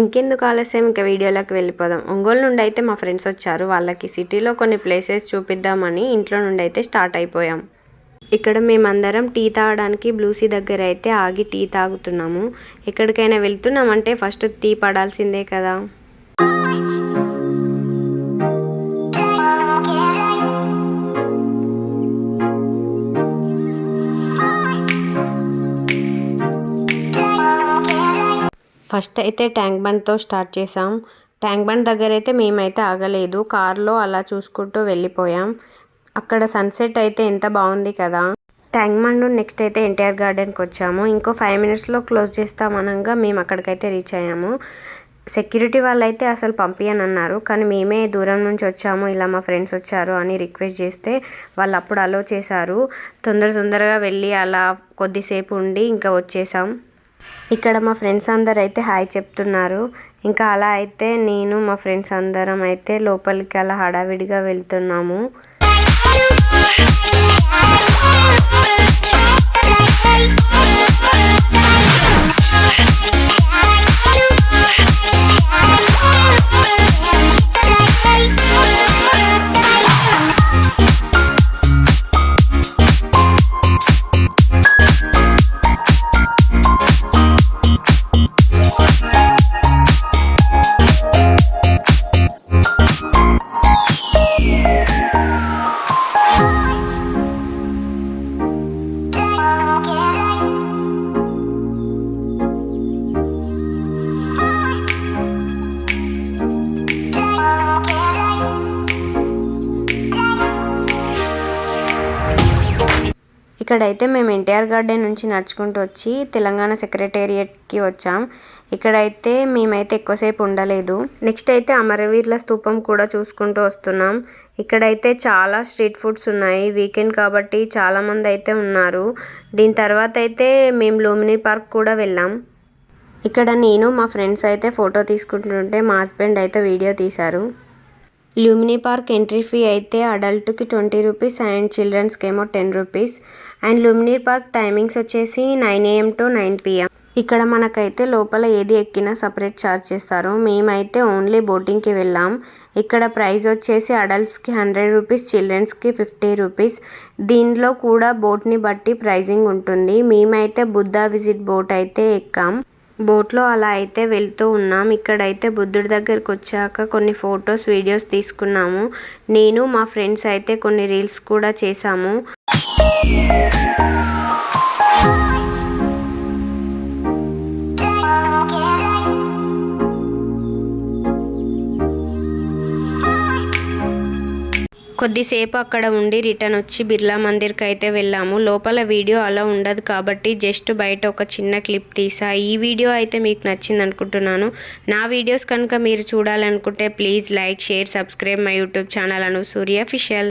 ఇంకెందుకు ఆలస్యం, ఇంకా వీడియోలోకి వెళ్ళిపోదాం. ఒంగోలు నుండి అయితే మా ఫ్రెండ్స్ వచ్చారు. వాళ్ళకి సిటీలో కొన్ని ప్లేసెస్ చూపిద్దామని ఇంట్లో నుండి అయితే స్టార్ట్ అయిపోయాం. ఇక్కడ మేమందరం టీ తాగడానికి బ్లూసీ దగ్గర అయితే ఆగి టీ తాగుతున్నాము. ఎక్కడికైనా వెళ్తున్నామంటే ఫస్ట్ టీ పడాల్సిందే కదా. ఫస్ట్ అయితే ట్యాంక్ బండ్తో స్టార్ట్ చేసాం. ట్యాంక్ బండ్ దగ్గర అయితే మేమైతే ఆగలేదు, కార్లో అలా చూసుకుంటూ వెళ్ళిపోయాం. అక్కడ సన్సెట్ అయితే ఎంత బాగుంది కదా. ట్యాంక్ బండ్ నెక్స్ట్ అయితే ఎన్టీఆర్ గార్డెన్కి వచ్చాము. ఇంకో 5 minutesలో క్లోజ్ చేస్తామనగా మేము అక్కడికైతే రీచ్ అయ్యాము. సెక్యూరిటీ వాళ్ళు అయితే అసలు పంపియని అన్నారు, కానీ మేమే దూరం నుంచి వచ్చాము, ఇలా మా ఫ్రెండ్స్ వచ్చారు అని రిక్వెస్ట్ చేస్తే వాళ్ళు అప్పుడు అలో చేశారు. తొందరగా వెళ్ళి అలా కొద్దిసేపు ఉండి ఇంకా వచ్చేసాం. ఇక్కడ మా ఫ్రెండ్స్ అందరు అయితే హాయ్ చెప్తున్నారు. ఇంకా అలా అయితే నేను మా ఫ్రెండ్స్ అందరం అయితే లోపలికి అలా హడావిడిగా వెళ్తున్నాము. ఇక్కడైతే మేము ఎన్టీఆర్ గార్డెన్ నుంచి నడుచుకుంటూ వచ్చి తెలంగాణ సెక్రటేరియట్కి వచ్చాం. ఇక్కడైతే మేమైతే ఎక్కువసేపు ఉండలేదు. నెక్స్ట్ అయితే అమరవీరుల స్తూపం కూడా చూసుకుంటూ వస్తున్నాం. ఇక్కడైతే చాలా స్ట్రీట్ ఫుడ్స్ ఉన్నాయి. వీకెండ్ కాబట్టి చాలామంది అయితే ఉన్నారు. దీని తర్వాత అయితే మేము లూమినీ పార్క్ కూడా వెళ్ళాం. ఇక్కడ నేను మా ఫ్రెండ్స్ అయితే ఫోటో తీసుకుంటుంటే మా హస్బెండ్ అయితే వీడియో తీశారు. లూమినీ పార్క్ ఎంట్రీ ఫీ అయితే అడల్ట్కి 20 రూపీస్ అండ్ చిల్డ్రన్స్కి ఏమో 10 రూపీస్. అండ్ లూమినీ పార్క్ టైమింగ్స్ వచ్చేసి 9 AM to 9 PM. ఇక్కడ మనకైతే లోపల ఏది ఎక్కినా సపరేట్ ఛార్జ్ చేస్తారు. మేమైతే ఓన్లీ బోటింగ్కి వెళ్ళాం. ఇక్కడ ప్రైస్ వచ్చేసి అడల్ట్స్కి 100 రూపీస్, చిల్డ్రన్స్కి 50 రూపీస్. దీనిలో కూడా బోట్ని బట్టి ప్రైజింగ్ ఉంటుంది. మేమైతే బుద్ధ విజిట్ బోట్ అయితే ఎక్కాం. బోట్లో అలా అయితే వెళ్తూ ఉన్నాం. ఇక్కడైతే బుద్ధుడి దగ్గరికి వచ్చాక కొన్ని ఫొటోస్, వీడియోస్ తీసుకున్నాము. నేను మా ఫ్రెండ్స్ అయితే కొన్ని రీల్స్ కూడా చేశాము. కొద్దిసేపు అక్కడ ఉండి రిటర్న్ వచ్చి బిర్లా మందిర్కి అయితే వెళ్ళాము. లోపల వీడియో అలా ఉండదు కాబట్టి జస్ట్ బయట ఒక చిన్న క్లిప్ తీసా. ఈ వీడియో అయితే మీకు నచ్చింది అనుకుంటున్నాను. నా వీడియోస్ కనుక మీరు చూడాలనుకుంటే please like, share, subscribe my YouTube channel Anusurya official.